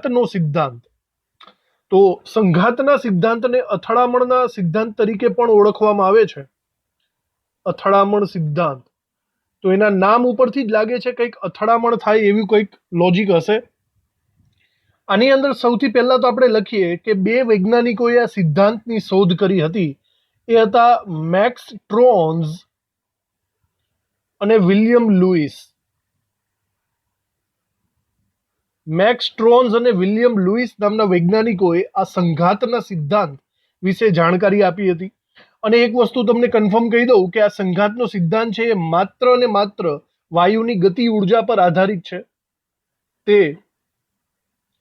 નો સિદ્ધાંત. તો સંઘાતના સિદ્ધાંતને અથડામણના સિદ્ધાંત તરીકે પણ ઓળખવામાં આવે છે. અથડામણ સિદ્ધાંત. તો એના નામ ઉપરથી જ લાગે છે કંઈક અથડામણ થાય એવી કંઈક લોજિક હશે. આની અંદર સૌથી પહેલા તો આપણે લખીએ કે બે વૈજ્ઞાનિકોએ આ સિદ્ધાંતની શોધ કરી હતી. એ હતા મેક્સ ટ્રોન્સ અને વિલિયમ લુઈસ. મેક્સ ટ્રોન્સ અને વિલિયમ લુઈસ નામના વૈજ્ઞાનિકોએ આ સંઘાતના સિદ્ધાંત વિશે જાણકારી આપી હતી. અને એક વસ્તુ તમને કન્ફર્મ કહી દઉં કે આ સંઘાતનો સિદ્ધાંત છે એ માત્ર અને માત્ર વાયુની ગતિ ઉર્જા પર આધારિત છે. તે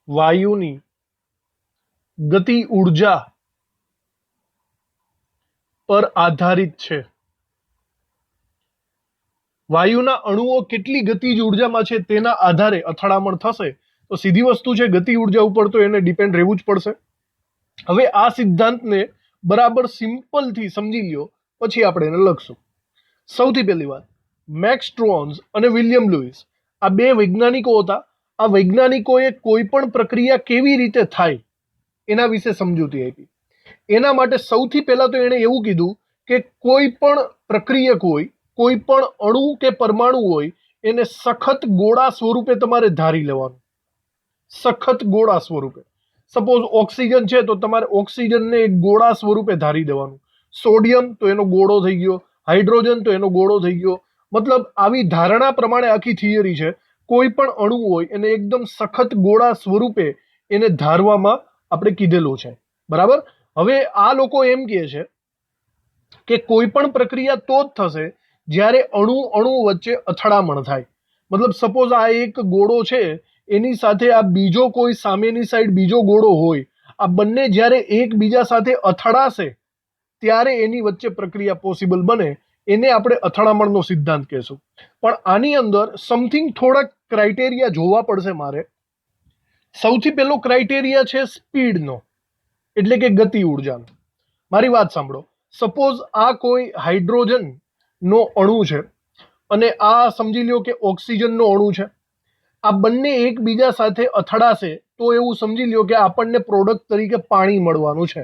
વાયુની ગતિ ઉર્જા પર આધારિત છે. વાયુના અણુઓ કેટલી ગતિજ ઉર્જામાં છે તેના આધારે અથડામણ થશે. તો સીધી વસ્તુ છે, ગતિ ઉર્જા ઉપર તો એને ડિપેન્ડ રહેવું જ પડશે. હવે આ સિદ્ધાંતને બરાબર સિમ્પલથી સમજી લ્યો, પછી આપણે એને લખશું. સૌથી પહેલી વાત, મેક્સ ટ્રોન્સ અને વિલિયમ લુઈસ આ બે વૈજ્ઞાનિકો હતા. આ વૈજ્ઞાનિકોએ કોઈ પણ પ્રક્રિયા કેવી રીતે થાય એના વિશે સમજૂતી આપી. એના માટે સૌથી પહેલા તો એણે એવું કીધું કે કોઈ પણ પ્રક્રિયક હોય, કોઈ પણ અણુ કે પરમાણુ હોય, એને સખત ગોળા સ્વરૂપે તમારે ધારી લેવાનું. સખત ગોળા સ્વરૂપે. સપોઝ ઓક્સિજન છે તો તમારે ઓક્સિજનને એક ગોળા સ્વરૂપે ધારી દેવાનું. સોડિયમ તો એનો ગોળો થઈ ગયો, હાઇડ્રોજન તો એનો ગોળો થઈ ગયો. મતલબ આવી ધારણા પ્રમાણે આખી થિયરી છે. કોઈ પણ અણુ હોય એને એકદમ સખત ગોળા સ્વરૂપે એને ધારવામાં આપણે કીધેલું છે. બરાબર. હવે આ લોકો એમ કહે છે કે કોઈ પણ પ્રક્રિયા તો જ થશે જ્યારે અણુ અણુ વચ્ચે અથડામણ થાય. મતલબ સપોઝ આ એક ગોળો છે, એની સાથે આ બીજો કોઈ સામેની સાઈડ બીજો ગોળો હોય, આ બંને જ્યારે એકબીજા સાથે અથડાશે ત્યારે એની વચ્ચે પ્રક્રિયા પોસિબલ બને. એને આપણે અથડામણનો સિદ્ધાંત કહેશું. પણ આની અંદર સમથિંગ થોડાક ક્રાઇટેરિયા જોવા પડશે મારે. સૌથી પહેલો ક્રાઇટેરિયા છે સ્પીડનો, એટલે કે ગતિ ઉર્જાનો. મારી વાત સાંભળો. સપોઝ આ કોઈ હાઇડ્રોજનનો અણુ છે અને આ સમજી લ્યો કે ઓક્સિજનનો અણુ છે. આ બંને એકબીજા સાથે અથડાશે તો એવું સમજી લ્યો કે આપણને પ્રોડક્ટ તરીકે પાણી મળવાનું છે,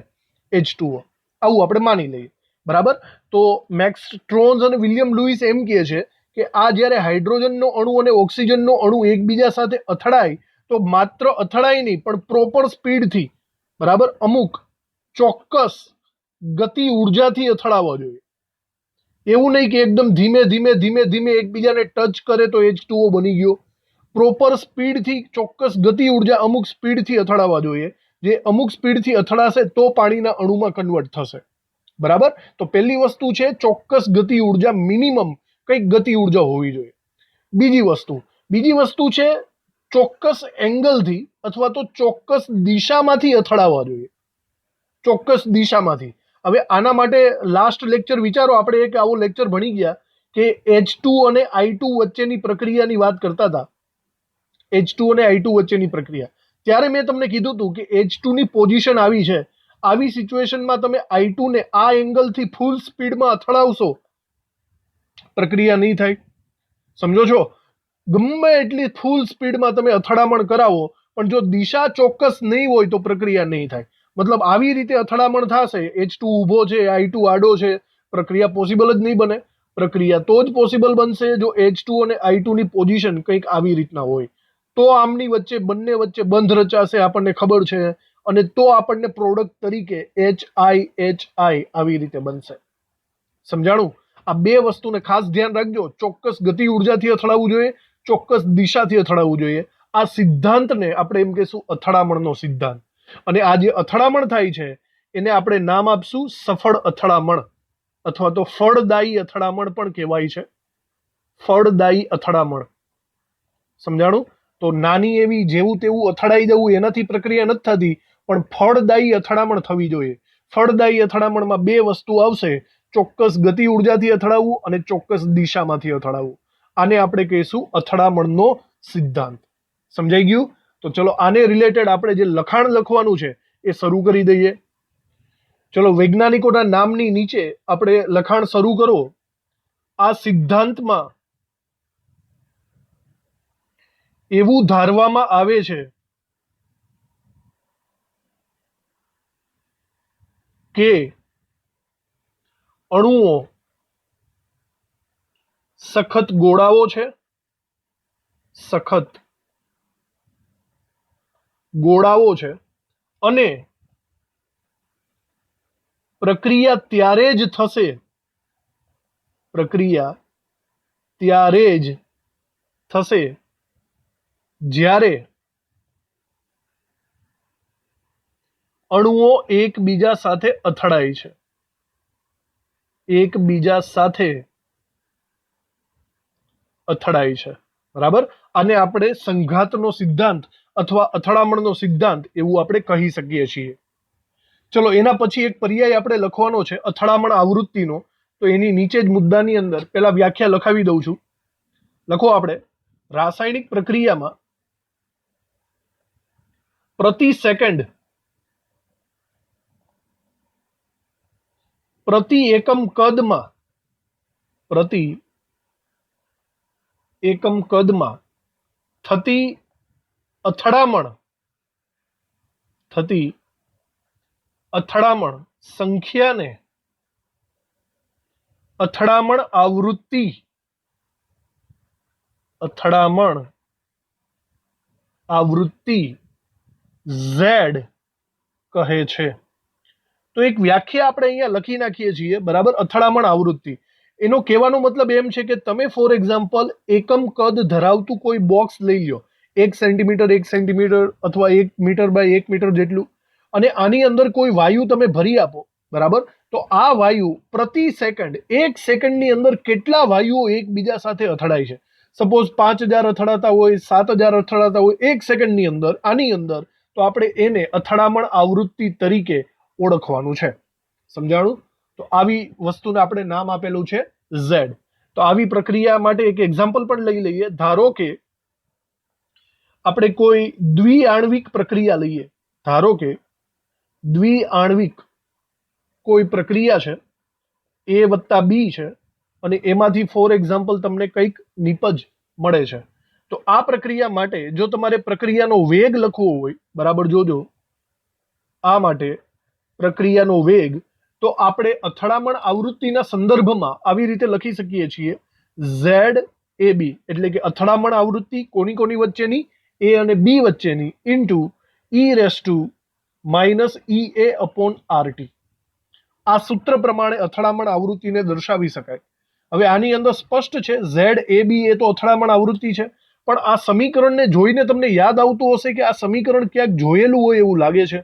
H2O. આવું આપણે માની લઈએ. બરાબર. તો મેક્સ ટ્રોન્સ અને વિલિયમ લુઈસ એમ કહે છે કે આ જ્યારે હાઇડ્રોજનનો અણુ અને ઓક્સિજનનો અણુ એકબીજા સાથે અથડાય તો માત્ર અથડાય નહીં પણ પ્રોપર સ્પીડથી, બરાબર, અમુક ચોક્કસ ગતિ ઉર્જાથી અથડાવવા જોઈએ. એવું નહીં કે એકદમ ધીમે ધીમે ધીમે ધીમે એકબીજાને ટચ કરે તો H2O બની ગયો. પ્રોપર સ્પીડથી, ચોક્કસ ગતિ ઉર્જા અમુક સ્પીડથી અથડાવવા જોઈએ. જે અમુક સ્પીડથી અથડાશે તો પાણીના અણુમાં કન્વર્ટ થશે. બરાબર. તો પહેલી વસ્તુ છે ચોક્કસ ગતિ ઉર્જા, મિનિમમ કંઈક ગતિ ઉર્જા હોવી જોઈએ. બીજી વસ્તુ છે ચોક્કસ એંગલથી અથવા તો ચોક્કસ દિશામાંથી અથડાવવા જોઈએ. ચોક્કસ દિશામાંથી. હવે આના માટે લાસ્ટ લેક્ચર વિચારો, આપણે એક આવો લેક્ચર ભણી ગયા કે H2 અને I2 વચ્ચેની પ્રક્રિયાની વાત કરતા હતા. H2 અને I2 વચ્ચેની પ્રક્રિયા. ત્યારે મેં તમને કીધું હતું કે H2 ની પોઝિશન આવી છે. આવી સિચ્યુએશનમાં તમે I2 ને આ એંગલથી ફૂલ સ્પીડમાં અથડાવશો, પ્રક્રિયા નહીં થાય. સમજો છો? ગમે એટલી ફૂલ સ્પીડમાં તમે અથડામણ કરાવો પણ જો દિશા ચોક્કસ નહીં હોય તો પ્રક્રિયા નહીં થાય. મતલબ આવી રીતે અથડામણ થશે, H2 ઊભો છે, I2 આડો છે, પ્રક્રિયા પોસિબલ જ નહીં બને. પ્રક્રિયા તો જ પોસિબલ બનશે જો H2 અને I2 ની પોઝિશન કંઈક આવી રીતના હોય. તો આમની વચ્ચે, બંને વચ્ચે બંધ રચાશે, આપણને ખબર છે. અને તો આપણને પ્રોડક્ટ તરીકે HI આવી રીતે બનશે. સમજાણું? આ બે વસ્તુને ખાસ ધ્યાન રાખજો. ચોક્કસ ગતિ ઉર્જાથી અથડાવવું જોઈએ, ચોક્કસ દિશાથી અથડાવવું જોઈએ. આ સિદ્ધાંતને આપણે એમ કહેશું અથડામણનો સિદ્ધાંત. અને આ જે અથડામણ થાય છે એને આપણે નામ આપશું સફળ અથડામણ, અથવા તો ફળદાયી અથડામણ પણ કહેવાય છે. ફળદાયી અથડામણ. સમજાણું? તો નાની એવી જેવું તેવું અથડાઈ જવું એનાથી પ્રક્રિયા નથી થતી, પણ ફળદાયી અથડામણ થવી જોઈએ. ફળદાયી અથડામણમાં બે વસ્તુ આવશે: ચોક્કસ ગતિ ઉર્જાથી અથડાવવું અને ચોક્કસ દિશામાંથી અથડાવવું. આને આપણે કહીશું અથડામણનો સિદ્ધાંત. સમજાઈ ગયું? તો ચલો આને રિલેટેડ આપણે જે લખાણ લખવાનું છે એ શરૂ કરી દઈએ. ચલો, વૈજ્ઞાનિકોના નામની નીચે આપણે લખાણ શરૂ કરો. આ સિદ્ધાંતમાં એવું ધારવામાં આવે છે કે અણુઓ સખત ગોળાઓ છે, સખત ગોળાઓ છે અને પ્રક્રિયા ત્યારે જ થશે, પ્રક્રિયા ત્યારે જ થશે જ્યારે અણુઓ એકબીજા સાથે અથડાય છે, એકબીજા સાથે અથડાય છે, બરાબર. આને આપણે સંઘાતનો સિદ્ધાંત અથવા અથડામણનો સિદ્ધાંત એવું આપણે કહી શકીએ છીએ. ચલો એના પછી એક પર્યાય આપણે લખવાનો છે અથડામણ આવૃત્તિનો. તો એની નીચે જ મુદ્દાની અંદર પેલા વ્યાખ્યા લખાવી દઉં છું. લખો આપણે, રાસાયણિક પ્રક્રિયામાં પ્રતિ સેકન્ડ પ્રતિ એકમ કદમાં, પ્રતિ એકમ કદમાં થતી અથડામણ સંખ્યાને અથડામણ આવૃત્તિ Z કહે છે. તો એક વ્યાખ્યા આપણે અહીંયા લખી નાખીએ છીએ, બરાબર. અથડામણ આવૃત્તિ, એનો કહેવાનો મતલબ એમ છે કે તમે ફોર એક્ઝામ્પલ એકમ કદ ધરાવતું કોઈ બોક્સ લઈ લો, 1 સેન્ટીમીટર 1 સેન્ટીમીટર અથવા 1 મીટર બાય 1 મીટર જેટલું, અને આની અંદર કોઈ વાયુ તમે ભરી આપો, બરાબર. તો આ વાયુ પ્રતિ સેકન્ડ, 1 સેકન્ડની અંદર કેટલા વાયુઓ એકબીજા સાથે અથડાય છે. સપોઝ 5000 અથડાતા હોય, 7000 અથડાતા હોય 1 સેકન્ડની અંદર, આની અંદર, તો આપણે એને અથડામણ આવૃત્તિ તરીકે ઓળખવાનું છે. સમજાણું? તો આવી વસ્તુને આપણે નામ આપેલું છે Z. તો આવી પ્રક્રિયા માટે એક એક્ઝામ્પલ પણ લઈ લઈએ. ધારો કે આપણે કોઈ દ્વિઆણ્વિક પ્રક્રિયા લઈએ, ધારો કે દ્વિઆણ્વિક કોઈ પ્રક્રિયા છે, A+B છે, અને એમાંથી ફોર એક્ઝામ્પલ તમને કંઈક નિપજ મળે છે. તો આ પ્રક્રિયા માટે જો તમારે પ્રક્રિયાનો વેગ લખવો હોય, બરાબર, જોજો, આ માટે પ્રક્રિયાનો વેગ, તો આપણે અથડામણ આવૃત્તિના સંદર્ભમાં આવી રીતે લખી શકીએ છીએ, ZAB, એટલે કે અથડામણ આવૃત્તિ કોની કોની વચ્ચેની, A અને B વચ્ચેની, ઇન્ટુ E−EA/RT. આ સૂત્ર પ્રમાણે અથડામણ આવૃત્તિને દર્શાવી શકાય. હવે આની અંદર સ્પષ્ટ છે ZAB એ તો અથડામણ આવૃત્તિ છે, પણ આ સમીકરણને જોઈને તમને યાદ આવતું હશે કે આ સમીકરણ ક્યાંક જોયેલું હોય એવું લાગે છે.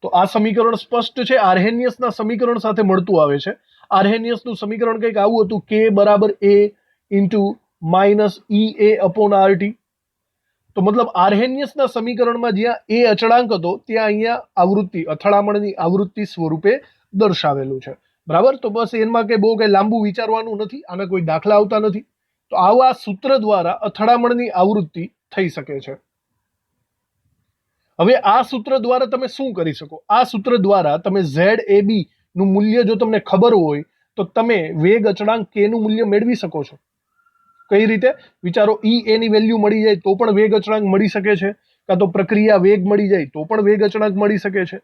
તો આ સમીકરણ સ્પષ્ટ છે, આર્હેનિયસના સમીકરણ સાથે મળતું આવે છે. આર્હેનિયસનું સમીકરણ કંઈક આવું હતું, K = A ઇન્ટુ -EA/RT. તો મતલબ આર્હેનિયસના સમીકરણમાં જ્યાં A અચળાંક હતો ત્યાં અહીંયા આવૃત્તિ, અથડામણની આવૃત્તિ સ્વરૂપે દર્શાવેલું છે, બરાબર. તો બસ એમાં કંઈ બહુ કંઈ લાંબુ વિચારવાનું નથી, આના કોઈ દાખલા આવતા નથી. તો આવા સૂત્ર દ્વારા અથડામણની આવૃત્તિ થઈ શકે છે. હવે આ સૂત્ર દ્વારા તમે શું કરી શકો? આ સૂત્ર દ્વારા તમે ZAB નું મૂલ્ય જો તમને ખબર હોય તો તમે વેગ અચળાંક K નું મૂલ્ય મેળવી શકો છો. કઈ રીતે? વિચારો, EA ની વેલ્યુ મળી જાય તો પણ વેગ અચળાંક મળી શકે છે, કાં તો પ્રક્રિયા વેગ મળી જાય તો પણ વેગ અચળાંક મળી શકે છે.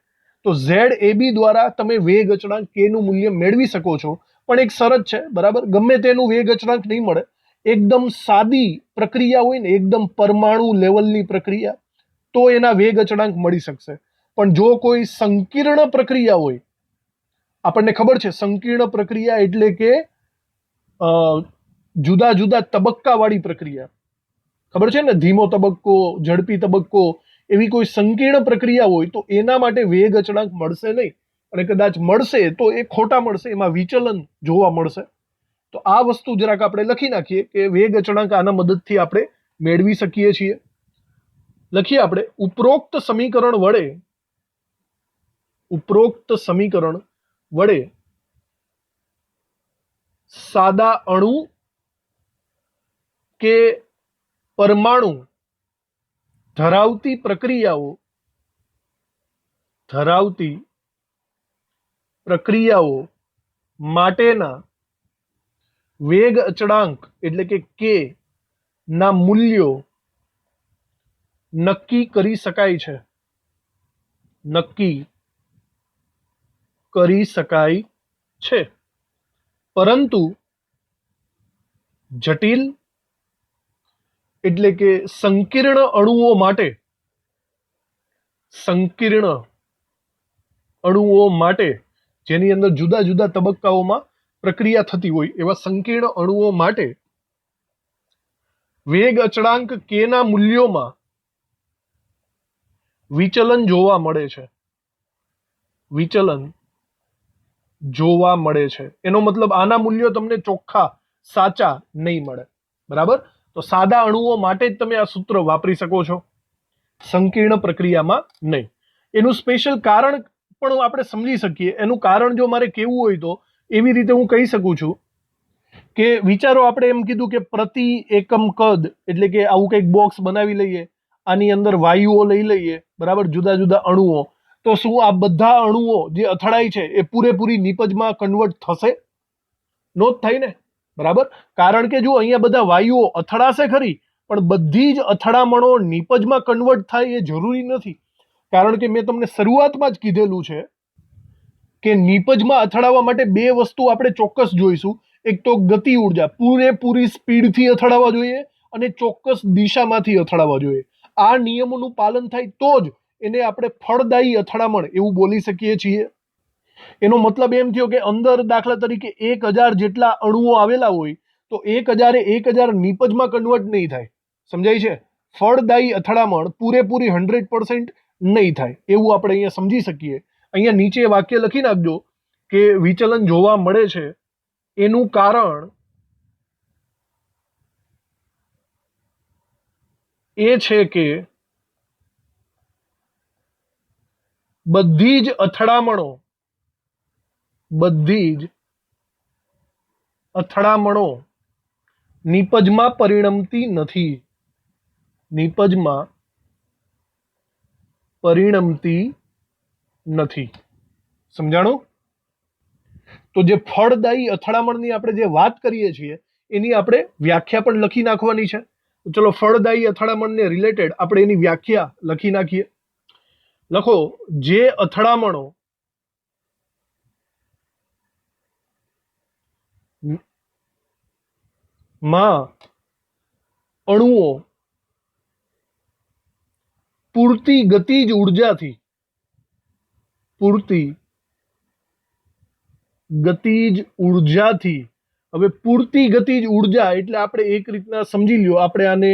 તો ZAB દ્વારા તમે વેગ અચળાંક K નું મૂલ્ય મેળવી શકો છો. પણ એક શરત છે, બરાબર, ગમે તેનું વેગ અચળાંક નહીં મળે. એકદમ સાદી પ્રક્રિયા હોય ને, એકદમ પરમાણુ લેવલની પ્રક્રિયા, તો એના વેગ અચળાંક મળી શકશે. પણ જો કોઈ સંકીર્ણ પ્રક્રિયા હોય, આપણને ખબર છે સંકીર્ણ પ્રક્રિયા એટલે કે જુદા જુદા તબક્કાવાળી પ્રક્રિયા, ખબર છે ને, ધીમો તબક્કો, ઝડપી તબક્કો, એવી કોઈ સંકીર્ણ પ્રક્રિયા હોય તો એના માટે વેગ અચળાંક મળશે નહીં, અને કદાચ મળશે તો એ ખોટા મળશે, એમાં વિચલન જોવા મળશે. તો આ વસ્તુ જરાક આપણે લખી નાખીએ કે વેગ અચળાંક આના મદદથી આપણે મેળવી શકીએ છીએ. લખીએ આપણે, ઉપરોક્ત સમીકરણ વડે સાદા અણુ કે પરમાણુ ધરાવતી પ્રક્રિયાઓ માટેના વેગ અચળાંક એટલે કે K ના મૂલ્યો નક્કી કરી શકાય છે. નક્કી કરી શકાય છે, પરંતુ જટિલ એટલે કે સંકીર્ણ અણુઓ માટે જેની અંદર જુદા જુદા તબક્કાઓમાં પ્રક્રિયા થતી હોય એવા સંકીર્ણ અણુઓ માટે વેગ અચળાંક k ના મૂલ્યોમાં વિચલન જોવા મળે છે. એનો મતલબ આના મૂલ્યો તમને ચોખ્ખા સાચા નહીં મળે. બરાબર? તો સાદા અણુઓ માટે જ તમે આ સૂત્ર વાપરી શકો છો, સંકીર્ણ પ્રક્રિયામાં નહીં. એનું સ્પેશિયલ કારણ પણ આપણે સમજી શકીએ. એનું કારણ જો મારે કેવું હોય તો એવી રીતે હું કહી શકું છું કે વિચારો, આપણે એમ કીધું કે પ્રતિ એકમ કદ એટલે કે આવું કંઈક બોક્સ બનાવી લઈએ, આની અંદર વાયુઓ લઈ લઈએ, બરાબર, જુદા જુદા અણુઓ. તો શું આ બધા અણુઓ જે અથડાય છે એ પૂરેપૂરી નિપજમાં કન્વર્ટ થશે? નો જ થાય ને. બરાબર? કારણ કે જો અહીંયા બધા વાયુઓ અથડાશે ખરી, પણ બધી જ અથડામણો નિપજમાં કન્વર્ટ થાય એ જરૂરી નથી. કારણ કે મેં તમને શરૂઆતમાં જ કીધેલું છે કે નિપજમાં અથડાવા માટે બે વસ્તુ આપણે ચોક્કસ જોઈશું. એક તો ગતિ ઉર્જા, પૂરેપૂરી સ્પીડથી અથડાવા જોઈએ, અને ચોક્કસ દિશામાંથી અથડાવા જોઈએ. આ નિયમોનું પાલન થાય તો જ એને આપણે ફળદાયી અથડામણ એવું બોલી શકીએ છીએ. એનો મતલબ એમ થયો કે અંદર દાખલા તરીકે 1000 જેટલા અણુઓ આવેલા હોય તો 1000 નિપજમાં કન્વર્ટ નહીં થાય. સમજાય છે? ફળદાયી અથડામણ પૂરેપૂરી 100% નહીં થાય એવું આપણે અહીંયા સમજી શકીએ. અહીંયા નીચે વાક્ય લખી નાખજો કે વિચલન જોવા મળે છે એનું કારણ એ છે કે બધી જ અથડામણો નિપજમાં પરિણમતી નથી. સમજાણું? તો જે ફળદાયી અથડામણની આપણે જે વાત કરીએ છીએ એની આપણે વ્યાખ્યા પણ લખી નાખવાની છે. તો ચલો, ફળદાયી અથડામણને રિલેટેડ આપણે એની વ્યાખ્યા લખી નાખીએ. લખો, જે અથડામણો માં અણુઓ પૂરતી ગતિજ ઉર્જાથી હવે પૂરતી ગતિજ ઉર્જા એટલે આપણે એક રીતના સમજી લ્યો, આપણે આને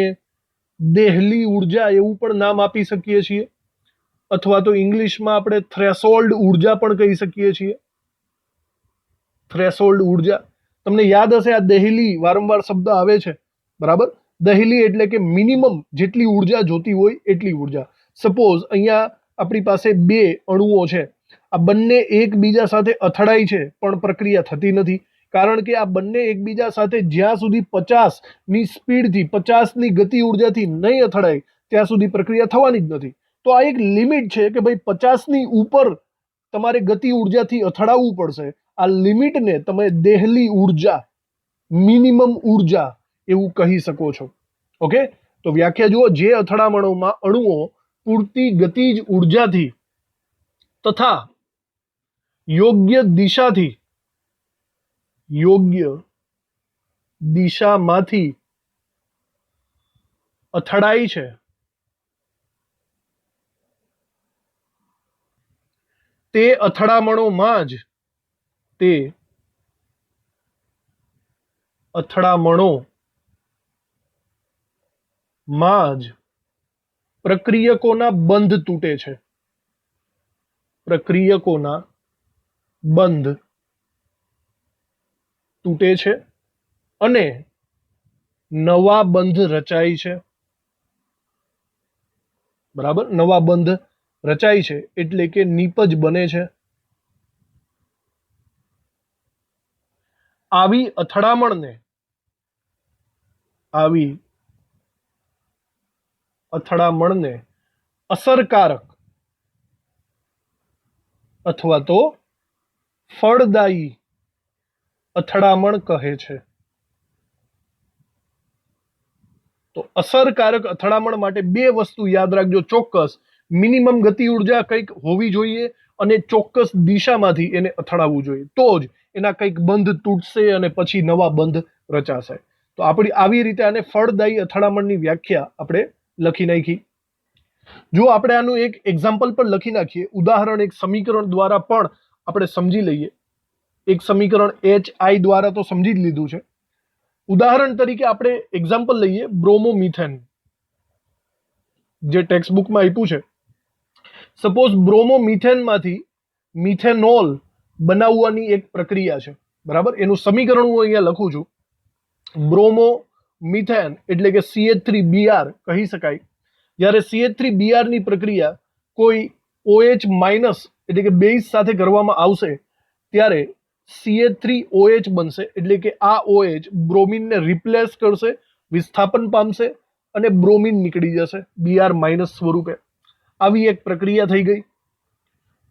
દેહલી ઉર્જા એવું પણ નામ આપી શકીએ છીએ, અથવા તો ઇંગ્લિશમાં આપણે થ્રેશોલ્ડ ઉર્જા પણ કહી શકીએ છીએ. થ્રેશોલ્ડ ઉર્જા તમને યાદ હશે, આ દેહલી વારંવાર શબ્દ આવે છે. બરાબર? દહેલી એટલે કે મિનિમમ જેટલી ઉર્જા જોતી હોય એટલી ઉર્જા. સપોઝ અહીંયા આપણી પાસે બે અણુઓ છે, આ બંને એકબીજા સાથે અથડાય છે પણ પ્રક્રિયા થતી નથી. કારણ કે આ બંને એકબીજા સાથે જ્યાં સુધી 50ની સ્પીડથી, 50ની ગતિ ઉર્જાથી નહીં અથડાય ત્યાં સુધી પ્રક્રિયા થવાની જ નથી. તો આ એક લિમિટ છે કે ભાઈ 50ની ઉપર તમારે ગતિ ઉર્જાથી અથડાવવું પડશે. આ લિમિટને તમે દેહલી ઉર્જા, મિનિમમ ઉર્જા એવું કહી શકો છો. ઓકે? તો વ્યાખ્યા જુઓ, જે અથડામણોમાં અણુઓ પૂરતી ગતિજ ઉર્જાથી તથા યોગ્ય દિશામાંથી અથડાય છે તે અથડામણોમાં જ પ્રક્રિયકોના બંધ તૂટે છે અને નવા બંધ રચાય છે. બરાબર? નવા બંધ રચાય છે એટલે કે નિપજ બને છે. આવી અથડામણને અસરકારક અથવા તો ફળદાયી અથડામણ કહે છે. તો અસરકારક અથડામણ માટે બે વસ્તુ યાદ રાખજો ચોક્કસ. મિનિમમ ગતિ ઉર્જા કંઈક હોવી જોઈએ અને ચોક્કસ દિશામાંથી એને અથડાવવું જોઈએ, તો જ એના કંઈક બંધ તૂટશે અને પછી નવા બંધ રચાશે. તો આપણી આવી રીતે આને ફળદાયી અથડામણની વ્યાખ્યા આપણે લખી નાખી. જો આપણે આનું એક એક્ઝામ્પલ પણ લખી નાખીએ, ઉદાહરણ એક સમીકરણ દ્વારા પણ આપણે સમજી લઈએ. એક સમીકરણ HI દ્વારા તો સમજી જ લીધું છે. ઉદાહરણ તરીકે આપણે એક્ઝામ્પલ લઈએ બ્રોમોમિથેન, જે ટેક્સ્ટ બુકમાં આપ્યું છે. સપોઝ બ્રોમોમિથેનમાંથી મિથેનોલ બનાવવાની એક પ્રક્રિયા છે, બરાબર. એનું સમીકરણ હું અહીંયા લખું છું. બ્રોમોમિથેન એટલે કે CH3Br કહી શકાય. જ્યારે CH3Br ની પ્રક્રિયા કોઈ OH- એટલે કે બેઝ સાથે કરવામાં આવશે ત્યારે CH3OH બનશે, એટલે કે આ OH બ્રોમિનને રિપ્લેસ કરશે, વિસ્થાપન પામશે અને બ્રોમિન નીકળી જશે Br- સ્વરૂપે. આવી એક પ્રક્રિયા થઈ ગઈ.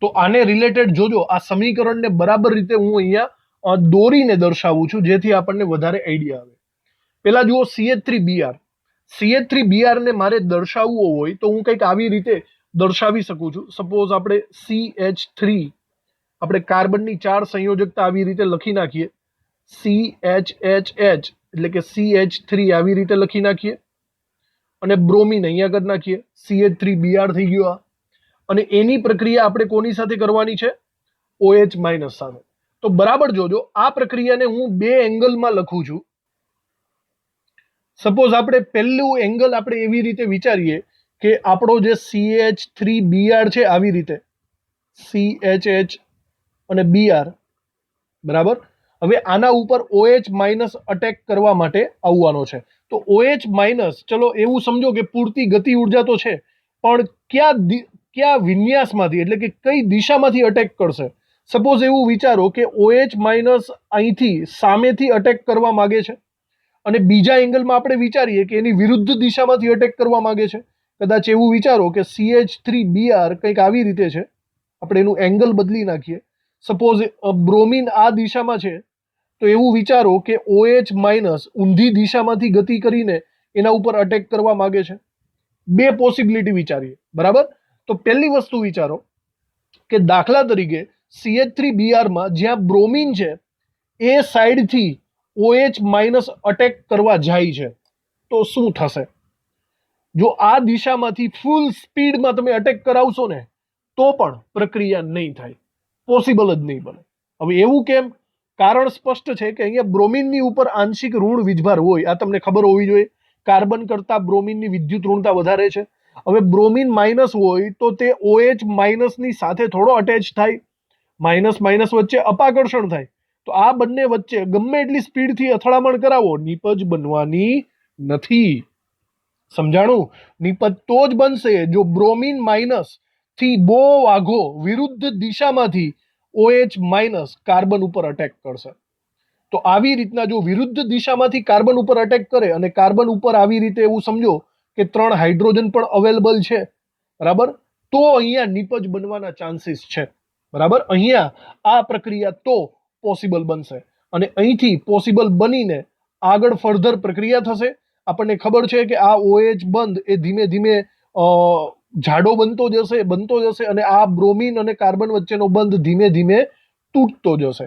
તો આને રિલેટેડ જોજો, આ સમીકરણને બરાબર રીતે હું અહીંયા દોરીને દર્શાવું છું જેથી આપણને વધારે આઈડિયા આવે. પેલા જુઓ CH3Br. CH3Br ને મારે દર્શાવવો હોય તો હું કંઈક આવી રીતે દર્શાવી શકું છું. સપોઝ આપણે CH3, આપણે કાર્બનની 4 સંયોજકતા આવી રીતે લખી નાખીએ. CHHH એટલે કે CH3 આવી રીતે લખી નાખીએ અને બ્રોમિન અહીંયા કરી નાખીએ. CH3Br થઈ ગયો આ. અને એની પ્રક્રિયા આપણે કોની સાથે કરવાની છે? OH- સાથે. તો બરાબર જોજો, આ પ્રક્રિયાને હું બે એંગલમાં લખું છું. સપોઝ આપણે પહેલું એંગલ આપણે એવી રીતે વિચારીએ કે આપણો જે CH3Br છે આવી રીતે CHH અને Br, બરાબર. હવે આના ઉપર OH- અટેક કરવા માટે આવવાનો છે. તો OH-, ચલો એવું સમજો કે પૂરતી ગતિ ઉર્જા તો છે, પણ કયા વિન્યાસમાંથી એટલે કે કઈ દિશામાંથી અટેક કરશે? સપોઝ એવું વિચારો કે OH- અહીંથી સામેથી અટેક કરવા માંગે છે અને બીજા એંગલમાં આપણે વિચારીએ કે એની વિરુદ્ધ દિશામાંથી અટેક કરવા માંગે છે. કદાચ એવું વિચારો કે CH3Br કંઈક આવી રીતે છે, આપણે એનું એંગલ બદલી નાખીએ. સપોઝ બ્રોમિન આ દિશામાં છે તો એવું વિચારો કે OH- ઊંધી દિશામાંથી ગતિ કરીને એના ઉપર અટેક કરવા માંગે છે. બે પોસિબિલિટી વિચારીએ, બરાબર. તો પહેલી વસ્તુ વિચારો કે દાખલા તરીકે CH3Br માં જ્યાં બ્રોમિન છે એ સાઈડથી OH- અટેક કરવા જાય છે તો શું થશે? જો આ દિશામાંથી ફૂલ સ્પીડમાં તમે અટેક કરાવશો ને તો પણ પ્રક્રિયા નહીં થાય, પોસિબલ જ નહીં બને. હવે એવું કેમ? કારણ સ્પષ્ટ છે કે અહીંયા બ્રોમિનની ઉપર આંશિક ઋણ વીજભાર હોય, આ તમને ખબર હોવી જોઈએ. કાર્બન કરતા બ્રોમિનની વિદ્યુત ઋણતા વધારે છે. હવે બ્રોમિન માઇનસ હોય તો તે OH- ની સાથે થોડો અટેચ થાય, માઇનસ વચ્ચે અપાકર્ષણ થાય. તો આ બંને વચ્ચે ગમે એટલી સ્પીડથી અથડામણ કરાવો, નિપજ બનવાની નથી. સમજાણું? નિપજ તો જ બનશે જો બ્રોમિન માઇનસ થી બહુ આઘો વિરુદ્ધ દિશામાંથી OH- કાર્બન ઉપર અટેક કરશે. તો આવી રીતના જો વિરુદ્ધ દિશામાંથી કાર્બન ઉપર અટેક કરે અને કાર્બન ઉપર આવી રીતે એવું સમજો કે 3 હાઇડ્રોજન પણ અવેલેબલ છે, બરાબર, તો અહીંયા નિપજ બનવાના ચાન્સીસ છે, બરાબર. અહીંયા આ પ્રક્રિયા તો પોસિબલ બનશે અને અહીંથી પોસિબલ બનીને આગળ ફર્ધર પ્રક્રિયા થશે. આપણને ખબર છે કે આ OH બંધ એ ધીમે ધીમે જાડો બનતો જશે અને આ બ્રોમિન અને કાર્બન વચ્ચેનો બંધ ધીમે ધીમે તૂટતો જશે.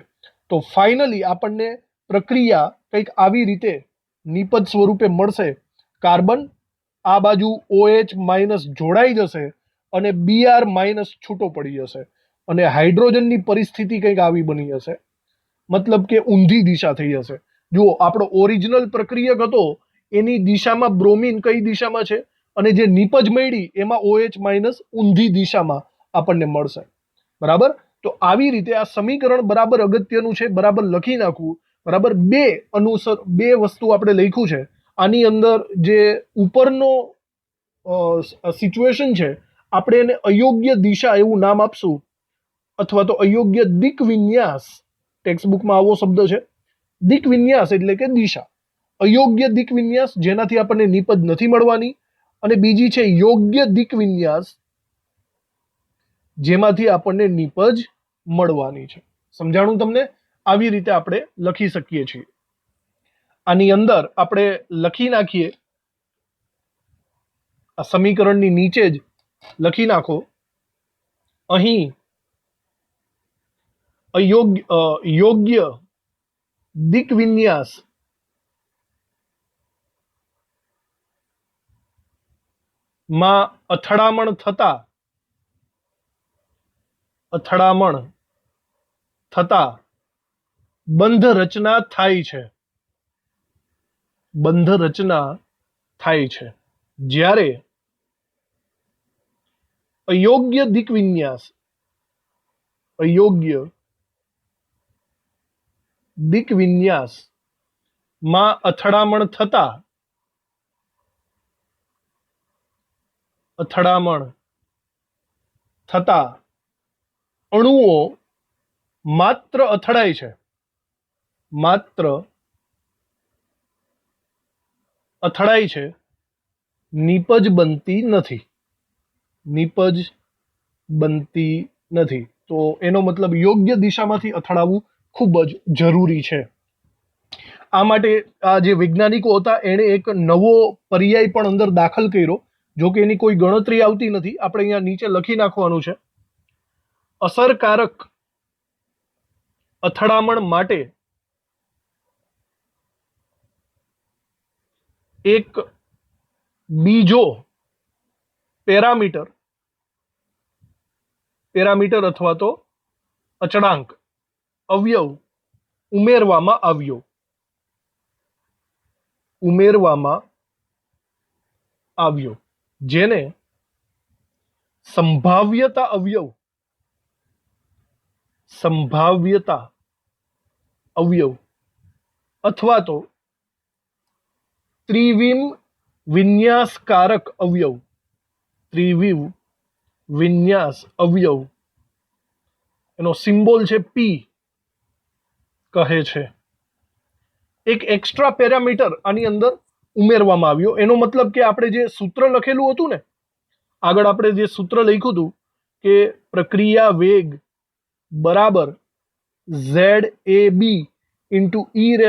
તો ફાઇનલી આપણને પ્રક્રિયા કંઈક આવી રીતે નિપજ સ્વરૂપે મળશે. કાર્બન આ બાજુ OH- જોડાઈ જશે અને Br- છૂટો પડી જશે અને હાઇડ્રોજનની પરિસ્થિતિ કંઈક આવી બની જશે, મતલબ કે ઊંધી દિશા થઈ જશે. જુઓ, આપણો ઓરિજિનલ પ્રક્રિયક હતો એની દિશામાં બ્રોમિન કઈ દિશામાં છે અને જે નિપજ મળી એમાં OH- ઊંધી દિશામાં આપણને મળશે, બરાબર. તો આવી રીતે આ સમીકરણ બરાબર અગત્યનું છે, બરાબર લખી નાખવું, બરાબર. બે વસ્તુ આપણે લખ્યું છે. આની અંદર જે ઉપરનો સિચ્યુએશન છે આપણે એને અયોગ્ય દિશા એવું નામ આપશું અથવા તો અયોગ્ય દિક વિન્યાસ. ટેક્સ્ટ બુકમાં આવો શબ્દ છે, દિક વિન્યાસ એટલે કે દિશા. અયોગ્ય દિક વિન્યાસ જેનાથી આપણને નિપજ નથી મળવાની, અને બીજી છે યોગ્ય દિક વિન્યાસ જેમાંથી આપણને નિપજ મળવાની છે. સમજાણું તમને? આવી રીતે આપણે લખી શકીએ છીએ. આની અંદર આપણે લખી નાખીએ, આ સમીકરણની નીચે જ લખી નાખો. અહીં યોગ્ય દિક વિન્યાસ માં અથડામણ થતા બંધ રચના થાય છે જ્યારે અયોગ્ય દિક વિન્યાસ માં અથડામણ થતા અણુઓ માત્ર અથડાય છે નીપજ બનતી નથી તો એનો મતલબ યોગ્ય દિશામાંથી અથડાવવું ખૂબ જ જરૂરી છે. આ માટે આ જે વૈજ્ઞાનિકો હતા એણે એક નવો પર્યાય પણ અંદર દાખલ કર્યો, જો કે એની કોઈ ગણતરી આવતી નથી. આપણે અહીંયા નીચે લખી નાખવાનું છે. અસરકારક અથડામણ માટે એક બીજો પેરામીટર અથવા તો અચળાંક અવયવ ઉમેરવામાં આવ્યો જેને સંભાવ્યતા અવયવ અથવા તો ત્રિવિમ વિન્યાસકારક અવયવ એનો સિમ્બોલ છે પી કહે છે. એક એક્સ્ટ્રા પેરામીટર આની અંદર ઉમેરવામાં આવ્યો. એનો મતલબ કે આપણે જે સૂત્ર લખેલું હતું ને, આગળ આપણે જે સૂત્ર લખ્યું હતું કે પ્રક્રિયા વેગ બરાબર ZAB ઇન્ટુ e⁻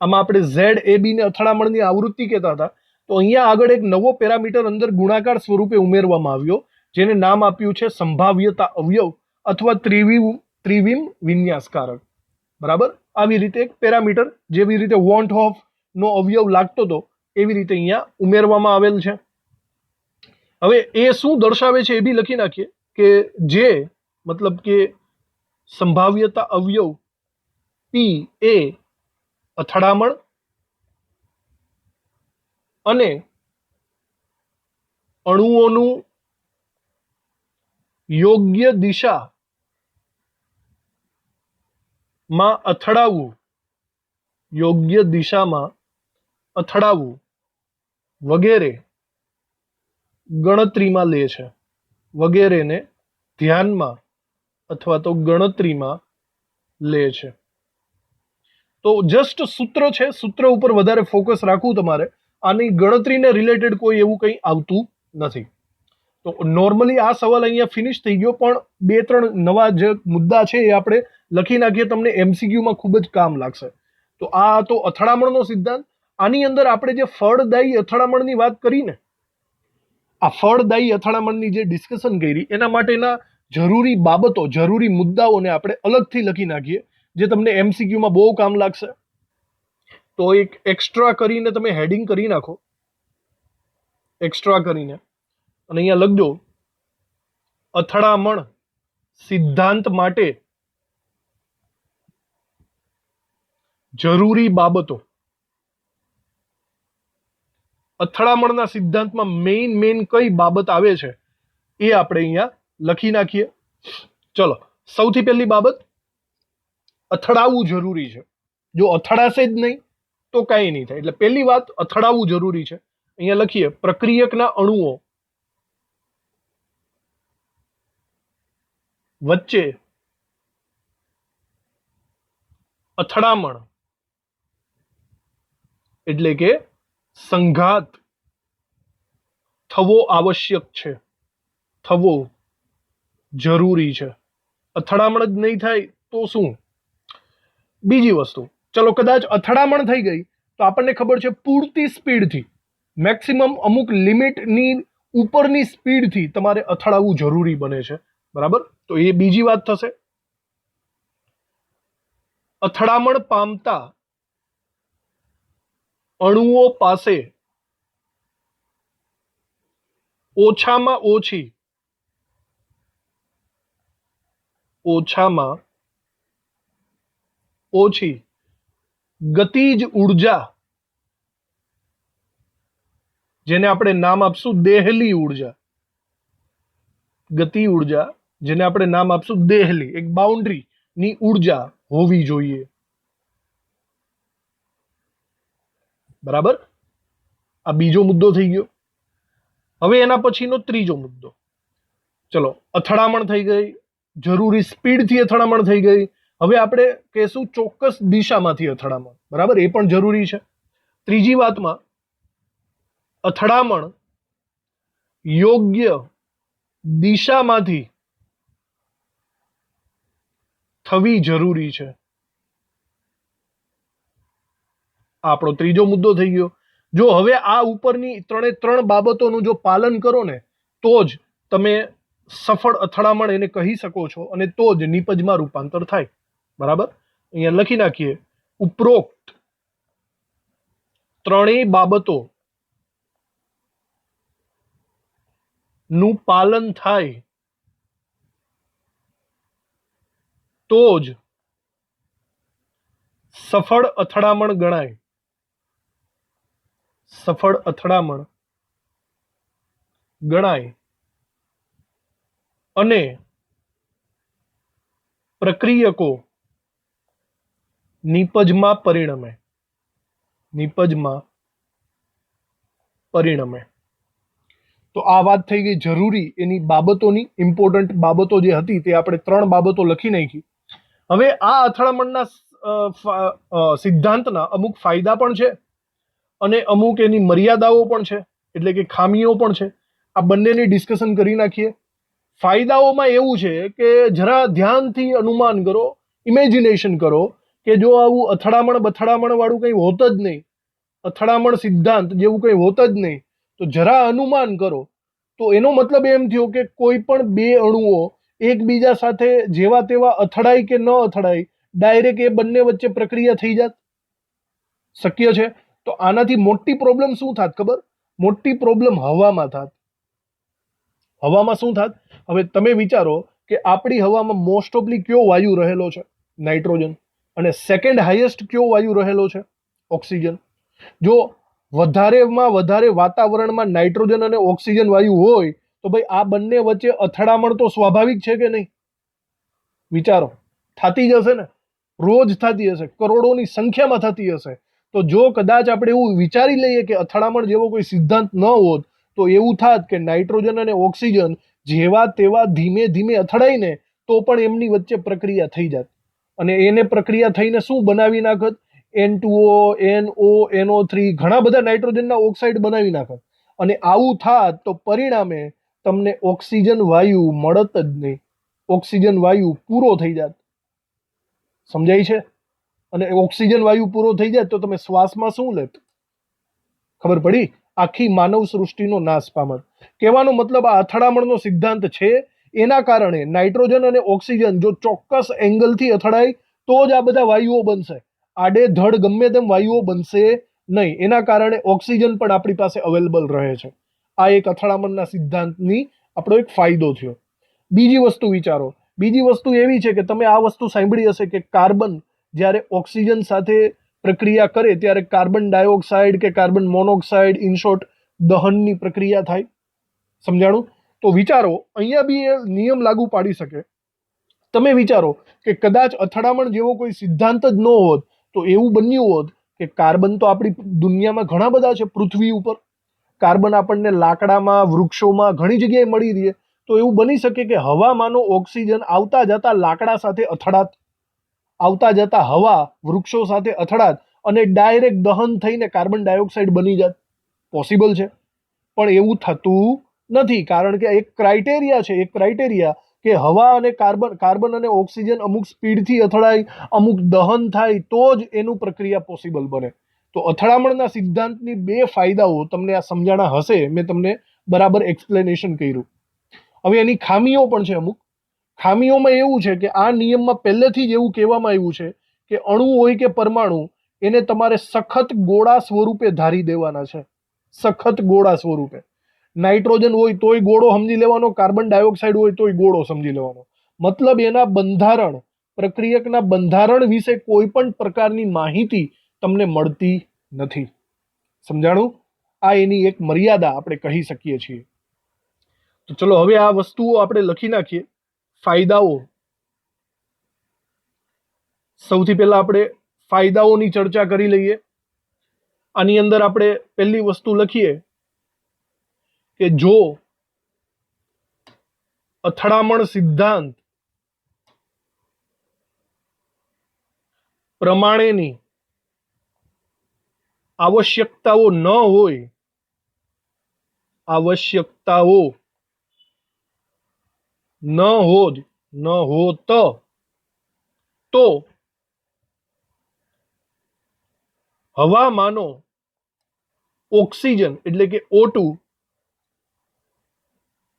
આમાં આપણે ZAB ને અથડામણની આવૃત્તિ કહેતા હતા. તો અહીંયા આગળ એક નવો પેરામીટર અંદર ગુણાકાર સ્વરૂપે ઉમેરવામાં આવ્યો જેને નામ આપ્યું છે સંભાવ્યતા અવયવ અથવા ત્રિવિમ વિન્યાસકારક. બરાબર, આવી રીતે એક પેરામીટર જેવી રીતે વોન્ટ ઓફ નો અવયવ લાગતો હતો એવી રીતે અહીંયા ઉમેરવામાં આવેલ છે. હવે એ શું દર્શાવે છે એ બી લખી નાખીએ કે જે મતલબ કે સંભાવ્યતા અવયવ પી એ અથડામણ અને અણુઓનું યોગ્ય દિશામાં અથડાવવું વગેરે ગણતરીમાં લે છે, વગેરેને ધ્યાનમાં અથવા તો ગણતરીમાં લે છે. તો જસ્ટ સૂત્ર છે, સૂત્ર ઉપર વધારે ફોકસ રાખવું તમારે. આની ગણતરીને રિલેટેડ કોઈ એવું કંઈ આવતું નથી. તો નોર્મલી આ સવાલ અહીંયા ફિનિશ થઈ ગયો, પણ 2-3 નવા જે મુદ્દા છે એ આપણે લખી નાખીએ, તમને એમસીક્યુમાં ખૂબ જ કામ લાગશે. તો આ તો અથડામણનો સિદ્ધાંત. આની અંદર આપણે જે ફળદાયી અથડામણની વાત કરીને, આ ફળદાયી અથડામણની જે ડિસ્કશન કરી એના માટેના જરૂરી બાબતો, જરૂરી મુદ્દાઓને આપણે અલગથી લખી નાખીએ જે તમને એમસીક્યુમાં બહુ કામ લાગશે. તો એક એક્સ્ટ્રા કરીને તમે હેડિંગ કરી નાખો, એક્સ્ટ્રા કરીને, અને અહીંયા લખજો અથડામણ સિદ્ધાંત માટે જરૂરી બાબતો. અથડામણના સિદ્ધાંતમાં મેઇન કઈ બાબત આવે છે એ આપણે અહીંયા લખી નાખીએ. ચલો, સૌથી પહેલી બાબત, અથડાવવું જરૂરી છે. જો અથડાશે જ નહીં તો કાંઈ નહીં થાય. એટલે પહેલી વાત, અથડાવવું જરૂરી છે. અહીંયા લખીએ પ્રક્રિયકના અણુઓ વચ્ચે અથડામણ એટલે કે સંઘાત થવો આવશ્યક છે, થવો જરૂરી છે. અથડામણ જ નહીં થાય તો શું? બીજી વસ્તુ, ચલો કદાચ અથડામણ થઈ ગઈ તો આપણને ખબર છે પૂરતી સ્પીડથી, મેક્સિમમ અમુક લિમિટની ઉપરની સ્પીડથી તમારે અથડાવવું જરૂરી બને છે. બરાબર, તો એ બીજી વાત થશે. અથડામણ પામતા અણુઓ પાસે ઓછામાં ઓછી ગતિજ ઉર્જા, જેને આપણે નામ આપશું દેહલી ઉર્જા, ગતિ ઉર્જા, જેને આપણે નામ આપશું દેહલી, એક બાઉન્ડ્રી ની ઉર્જા હોવી જોઈએ. બરાબર, આ બીજો મુદ્દો થઈ ગયો. હવે એના પછીનો ત્રીજો મુદ્દો. ચલો, અથડામણ થઈ ગઈ, જરૂરી સ્પીડથી અથડામણ થઈ ગઈ. હવે આપણે કહેશું ચોક્કસ દિશામાંથી અથડામણ. બરાબર, એ પણ જરૂરી છે. ત્રીજી વાતમાં અથડામણ યોગ્ય દિશામાંથી થવી જરૂરી છે. આપણો ત્રીજો મુદ્દો થઈ ગયો. જો હવે આ ઉપરની ત્રણ બાબતોનું જો પાલન કરો ને તો જ તમે સફળ અથડામણ એને કહી શકો છો અને તો જ નિપજમાં રૂપાંતર થાય. બરાબર, અહીંયા લખી નાખીએ, ઉપરોક્ત ત્રણેય બાબતો નું પાલન થાય તો જ સફળ અથડામણ ગણાય. સફળ અથડામણ ગણાય અને પ્રક્રિયકો નિપજમાં પરિણમે. તો આ વાત થઈ ગઈ જરૂરી એની બાબતોની, ઇમ્પોર્ટન્ટ બાબતો જે હતી તે આપણે 3 બાબતો લખી નાખી. હવે આ અથડામણના સિદ્ધાંતના અમુક ફાયદા પણ છે અને અમુક એની મર્યાદાઓ પણ છે, એટલે કે ખામીઓ પણ છે. આ બંનેની ડિસ્કશન કરી નાખીએ. ફાયદાઓમાં એવું છે કે જરા ધ્યાનથી અનુમાન કરો, ઇમેજિનેશન કરો કે જો આવું અથડામણ વાળું કંઈ હોત જ નહીં, અથડામણ સિદ્ધાંત જેવું કંઈ હોત જ નહીં, તો જરા અનુમાન કરો તો એનો મતલબ એમ થયો કે કોઈ પણ બે અણુઓ એકબીજા સાથે જેવા તેવા અથડાય કે ન અથડાય, ડાયરેક્ટ એ બંને વચ્ચે પ્રક્રિયા થઈ જાત. શક્ય છે? તો આનાથી મોટી પ્રોબ્લેમ શું થાત ખબર? મોટી પ્રોબ્લેમ હવામાં થાત. હવામાં શું થાત? હવે તમે વિચારો કે આપણી હવામાં મોસ્ટ ઓફલી કયો વાયુ રહેલો છે? નાઇટ્રોજન. અને સેકન્ડ હાઈએસ્ટ કયો વાયુ રહેલો છે? ઓક્સિજન. જો વધારેમાં વધારે વાતાવરણમાં નાઇટ્રોજન અને ઓક્સિજન વાયુ હોય તો ભાઈ આ બંને વચ્ચે અથડામણ તો સ્વાભાવિક છે કે નહીં? વિચારો, થતી જ હશે ને, રોજ થતી હશે, કરોડોની સંખ્યામાં થતી હશે. તો જો કદાચ આપણે એવું વિચારી લઈએ કે અથડામણ જેવો કોઈ સિદ્ધાંત ન હોત તો એવું થાત કે નાઇટ્રોજન અને ઓક્સિજન જેવા તેવા ધીમે ધીમે અથડાઈને તો પણ એમની વચ્ચે પ્રક્રિયા થઈ જાત અને એને પ્રક્રિયા થઈને શું બનાવી નાખત? N2O, NO, NO3, ઘણા બધા નાઇટ્રોજનના ઓક્સાઇડ બનાવી નાખત. અને આવું થાત તો પરિણામે તમને ઓક્સિજન વાયુ મળત જ નહીં, ઓક્સિજન વાયુ પૂરો થઈ જાત. સમજાય છે? અને ઓક્સિજન વાયુ પૂરો થઈ જાય તો તમે શ્વાસમાં શું લેત? ખબર પડી? આખી માનવ સૃષ્ટિનો નાશ પામત. કહેવાનો મતલબ આ અથડામણનો સિદ્ધાંત છે, એના કારણે નાઇટ્રોજન અને ઓક્સિજન જો ચોક્કસ એંગલથી અથડાય તો જ આ બધા વાયુઓ બનશે. આડેધડ ગમે તેમ વાયુઓ બનશે નહીં. એના કારણે ઓક્સિજન પણ આપણી પાસે અવેલેબલ રહે છે. આ એક અથડામણના સિદ્ધાંતની આપણો એક ફાયદો થયો. બીજી વસ્તુ વિચારો. બીજી વસ્તુ એવી છે કે તમે આ વસ્તુ સાંભળી હશે કે કાર્બન જ્યારે ઓક્સિજન સાથે પ્રક્રિયા કરે ત્યારે કાર્બન ડાયોક્સાઇડ કે કાર્બન મોનોક્સાઇડ, ઇન શોર્ટ, દહનની પ્રક્રિયા થાય. સમજાણું? તો વિચારો, અહીંયા બી એ નિયમ લાગુ પાડી શકે. તમે વિચારો કે કદાચ અથડામણ જેવો કોઈ સિદ્ધાંત જ ન હોત તો એવું બન્યું હોત કે કાર્બન તો આપણી દુનિયામાં ઘણા બધા છે, પૃથ્વી ઉપર કાર્બન આપણને લાકડામાં, વૃક્ષોમાં ઘણી જગ્યાએ મળી રહે. તો એવું બની શકે કે હવામાંનો ઓક્સિજન આવતા જતા લાકડા સાથે અથડાત, આવતા જતા હવા વૃક્ષો સાથે અથડાત અને ડાયરેક્ટ દહન થઈને કાર્બન ડાયોક્સાઇડ બની જાત. પોસિબલ છે, પણ એવું થતું નથી. કારણ કે એક ક્રાઇટેરિયા છે, એક ક્રાઇટેરિયા કે હવા અને કાર્બન અને ઓક્સિજન અમુક સ્પીડથી અથડાય, અમુક દહન થાય તો જ એનું પ્રક્રિયા પોસિબલ બને. તો અથડામણના સિદ્ધાંતની 2 ફાયદાઓ તમને આ સમજાણા હશે. મેં તમને બરાબર એક્સપ્લેનેશન કર્યું. હવે એની ખામીઓ પણ છે અમુક. ખામીઓમાં એવું છે કે આ નિયમમાં પહેલેથી જ એવું કહેવામાં આવ્યું છે કે અણુ હોય કે પરમાણુ એને તમારે સખત ગોળા સ્વરૂપે ધારી દેવાના છે, સખત ગોળા સ્વરૂપે. નાઇટ્રોજન હોય તોય ગોળો સમજી લેવાનો, કાર્બન ડાયોક્સાઇડ હોય તોય ગોળો સમજી લેવાનો. મતલબ એના બંધારણ, પ્રક્રિયકના બંધારણ વિશે કોઈ પણ પ્રકારની માહિતી તમને મળતી નથી. સમજાણું? આ એની એક મર્યાદા આપણે કહી શકીએ છીએ. તો ચલો હવે આ વસ્તુઓ આપણે લખી નાખીએ. ફાયદાઓ, સૌથી પહેલા આપણે ફાયદાઓની ચર્ચા કરી લઈએ. આની અંદર આપણે પહેલી વસ્તુ લખીએ કે જો અથડામણ સિદ્ધાંત પ્રમાણેની આવશ્યકતાઓ ન હોય, આવશ્યકતાઓ ન હોત તો હવામાંનો ઓક્સિજન એટલે કે O2,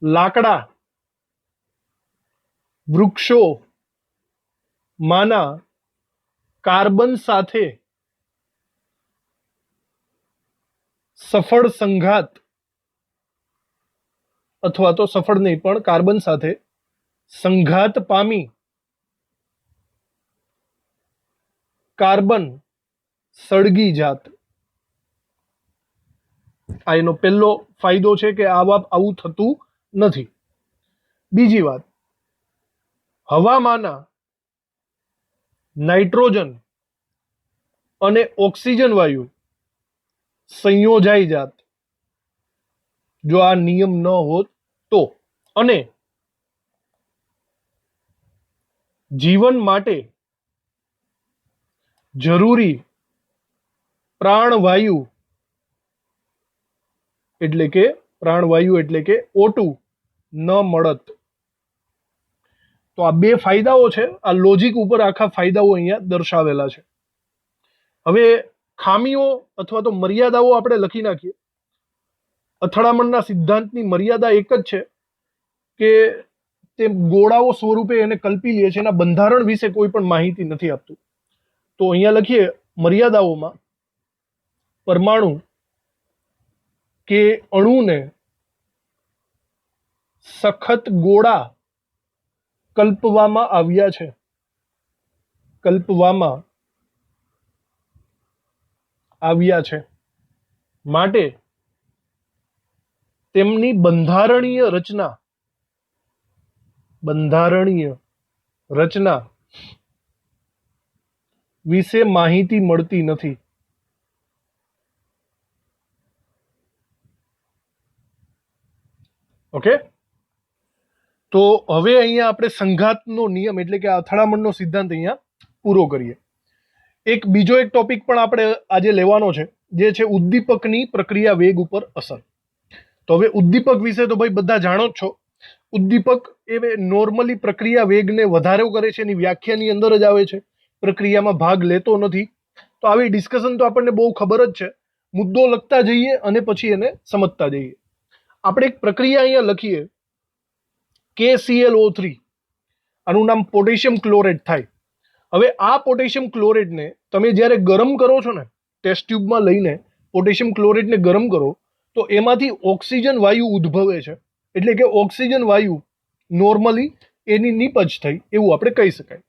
લાકડા, વૃક્ષો માના કાર્બન સાથે સફળ સંઘાત, અથવા તો સફળ નહીં પણ કાર્બન સાથે સંઘાત પામી કાર્બન સળગી જાત. આ એનો પહેલો ફાયદો છે કે આવું થતું નથી. બીજી વાત, હવામાંના નાઇટ્રોજન અને ઓક્સિજન વાયુ સંયોજાઈ જાત જો આ નિયમ ન હોત તો. અને જીવન માટે જરૂરી પ્રાણવાયુ એટલે કે O2 ન મળત. તો આ બે ફાયદાઓ છે. આ લોજિક ઉપર આખા ફાયદાઓ અહીંયા દર્શાવેલા છે. હવે ખામીઓ અથવા તો મર્યાદાઓ આપણે લખી નાખીએ. અથડામણના સિદ્ધાંતની મર્યાદા એક જ છે કે તે ગોળાઓ સ્વરૂપે એને કલ્પી લે છે, એના બંધારણ વિશે કોઈ પણ માહિતી નથી આપતું. તો અહીંયા લખીએ મર્યાદાઓમાં, પરમાણુ કે અણુને સખત ગોળા કલ્પવામાં આવ્યા છે, કલ્પવામાં આવ્યા છે, માટે તેમની બંધારણીય રચના વિશે માહિતી મળતી નથી. ઓકે, તો હવે અહીંયા આપણે સંઘાતનો નિયમ એટલે કે અથડામણનો સિદ્ધાંત અહીંયા પૂરો કરીએ. બીજો એક ટોપિક પણ આપણે આજે લેવાનો છે, જે છે ઉદ્દીપકની પ્રક્રિયા વેગ ઉપર અસર. તો હવે ઉદ્દીપક વિશે તો ભાઈ બધા જાણો જ છો. ઉદ્દીપક એ નોર્મલી પ્રક્રિયા વેગને વધારો કરે છે, એની વ્યાખ્યાની અંદર જ આવે છે, પ્રક્રિયામાં ભાગ લેતો નથી. તો આવી ડિસ્કશન તો આપણને બહુ ખબર જ છે. મુદ્દો લખતા જઈએ અને પછી એને સમજતા જઈએ. આપણે એક પ્રક્રિયા અહીંયા લખીએ KClO3, આનું નામ પોટેશિયમ ક્લોરેટ થાય. હવે આ પોટેશિયમ ક્લોરેટને તમે જ્યારે ગરમ કરો છો ને, ટેસ્ટ ટ્યુબમાં લઈને પોટેશિયમ ક્લોરેટને ગરમ કરો તો એમાંથી ઓક્સિજન વાયુ ઉદ્ભવે છે. એટલે કે ઓક્સિજન વાયુ નોર્મલી એની નીપજ થઈ એવું આપણે કહી શકાય.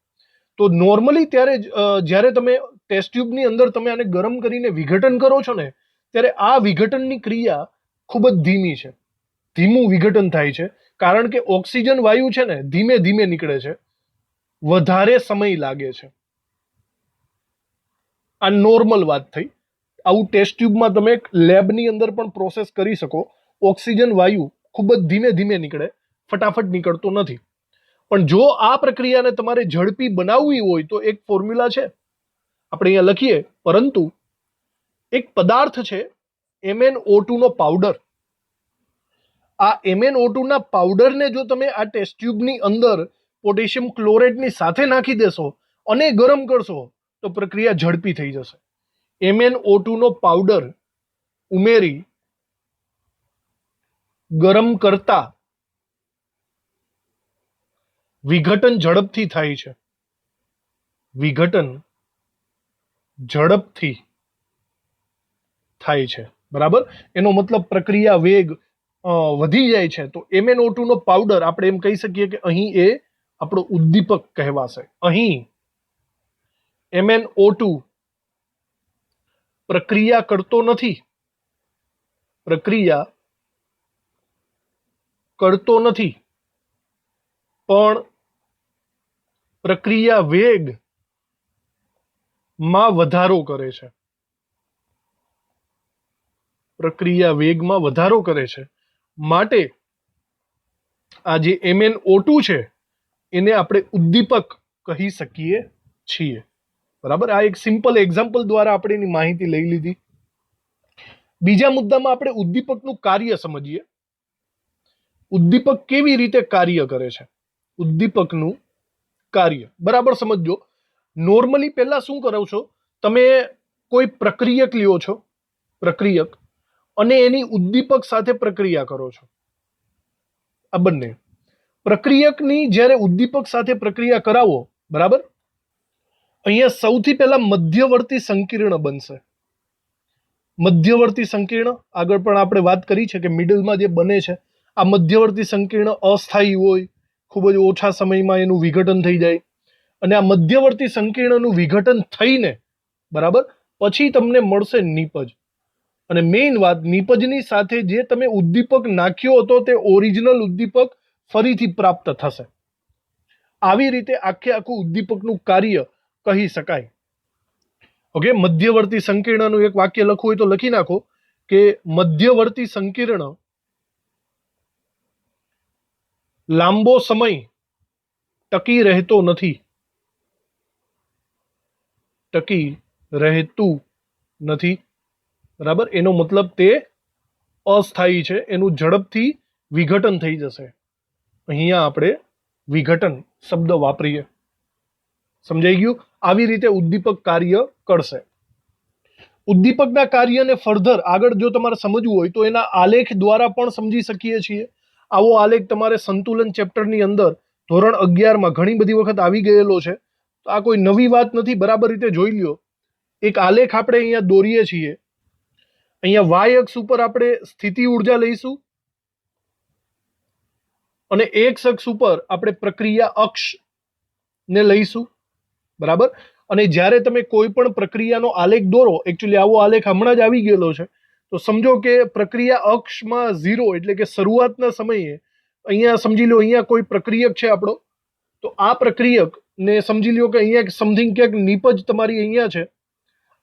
તો નોર્મલી ત્યારે જ્યારે તમે ટેસ્ટ ટ્યુબની અંદર તમે આને ગરમ કરીને વિઘટન કરો છો ને, ત્યારે આ વિઘટનની ક્રિયા ખૂબ જ ધીમી છે, ધીમું વિઘટન થાય છે. કારણ કે ઓક્સિજન વાયુ છે ને ધીમે ધીમે નીકળે છે, વધારે સમય લાગે છે. આ નોર્મલ વાત થઈ. આવું ટેસ્ટ ટ્યુબમાં તમે લેબની અંદર પણ પ્રોસેસ કરી શકો. ઓક્સિજન વાયુ ખૂબ જ ધીમે ધીમે નીકળે, ફટાફટ નીકળતો નથી. પણ જો આ પ્રક્રિયાને તમારે ઝડપી બનાવવી હોય તો એક ફોર્મ્યુલા છે, આપણે અહીંયા લખીએ. પરંતુ એક પદાર્થ છે MnO2 નો પાવડર. આ MnO2 ના પાવડરને જો તમે આ ટેસ્ટ ટ્યુબની અંદર પોટેશિયમ ક્લોરેટની સાથે નાખી દેશો અને ગરમ કરશો તો પ્રક્રિયા ઝડપી થઈ જશે. MnO2 નો પાવડર ઉમેરી ગરમ કરતા વિઘટન ઝડપથી થાય છે, વિઘટન ઝડપથી થાય છે, બરાબર. એનો મતલબ પ્રક્રિયા વેગ વધી જાય છે. તો MnO2 નો પાવડર આપણે એમ કહી શકીએ કે અહીં એ આપણો ઉદ્દીપક કહેવાશે. અહીં MnO2 પ્રક્રિયા કરતો નથી, પ્રક્રિયા કરતો નથી, પણ પ્રક્રિયા વેગ માં વધારો કરે છે, પ્રક્રિયા વેગમાં વધારો કરે છે. માટે આ જે MnO2 છે એને આપણે ઉદ્દીપક કહી શકીએ છીએ, બરાબર. આ એક સિમ્પલ એક્ઝામ્પલ દ્વારા આપણે એની માહિતી લઈ લીધી. બીજા મુદ્દામાં આપણે ઉદ્દીપકનું કાર્ય સમજીએ. ઉદ્દીપક કેવી રીતે કાર્ય કરે છે? ઉદ્દીપકનું કાર્ય બરાબર સમજો. નોર્મલી પહેલા શું કરો છો તમે, કોઈ પ્રક્રિયક લ્યો છો, પ્રક્રિયક, અને એની ઉદ્દીપક સાથે પ્રક્રિયા કરો છો. આ બંને પ્રક્રિયકની જ્યારે ઉદ્દીપક સાથે પ્રક્રિયા કરાવો, બરાબર, અહીંયા સૌથી પહેલા મધ્યવર્તી સંકીર્ણ બનશે. મધ્યવર્તી સંકીર્ણ આગળ પણ આપણે વાત કરી છે કે મિડલમાં જે બને છે, આ મધ્યવર્તી સંકીર્ણ અસ્થાયી હોય, ખૂબ જ ઓછા સમયમાં એનું વિઘટન થઈ જાય. અને આ મધ્યવર્તી સંકીર્ણનું વિઘટન થઈને, બરાબર, પછી તમને મળશે નિપજ. અને મેઇન વાત, નિપજની સાથે જે તમે ઉદ્દીપક નાખ્યો હતો તે ઓરિજિનલ ઉદ્દીપક ફરીથી પ્રાપ્ત થશે. આવી રીતે આખું ઉદ્દીપકનું કાર્ય કહી શકાય. ઓકે, મધ્યવર્તી સંકીર્ણનું એક વાક્ય લખવું હોય તો લખી નાખો કે મધ્યવર્તી સંકીર્ણ લાંબો સમય ટકી રહેતો નથી, ટકી રહેતું નથી, બરાબર. એનો મતલબ તે અસ્થાયી છે, એનું ઝડપથી વિઘટન થઈ જશે. અહીંયા આપણે વિઘટન શબ્દ વાપરીએ. સમજાઈ ગયું? આવી રીતે ઉદ્દીપક કાર્ય કરશે. ઉદ્દીપકના કાર્યને ફર્ધર આગળ જો તમારે સમજવું હોય તો એના આલેખ દ્વારા પણ સમજી શકીએ છીએ. આવો આલેખ તમારે સંતુલન ચેપ્ટરની અંદર ધોરણ 11માં ઘણી બધી વખત આવી ગયેલો છે, તો આ કોઈ નવી વાત નથી, બરાબર રીતે જોઈ લ્યો. એક આલેખ આપણે અહીંયા દોરીએ છીએ. અહીંયા વાય અક્ષ ઉપર આપણે સ્થિતિ ઉર્જા લઈશું અને એક્સ અક્ષ ઉપર આપણે પ્રક્રિયા અક્ષ ને લઈશું, બરાબર. અને જ્યારે તમે કોઈ પણ પ્રક્રિયાનો આલેખ દોરો, એકચ્યુઅલી આવો આલેખ હમણાં જ આવી ગયેલો છે, તો સમજો કે પ્રક્રિયા અક્ષમાં 0 એટલે કે શરૂઆતના સમયે અહીંયા સમજી લો અહીંયા કોઈ પ્રક્રિયક છે આપણો, તો આ પ્રક્રિયક ને સમજી લો કે અહીંયા સમથિંગ ક્યાંક નિપજ તમારી અહીંયા છે.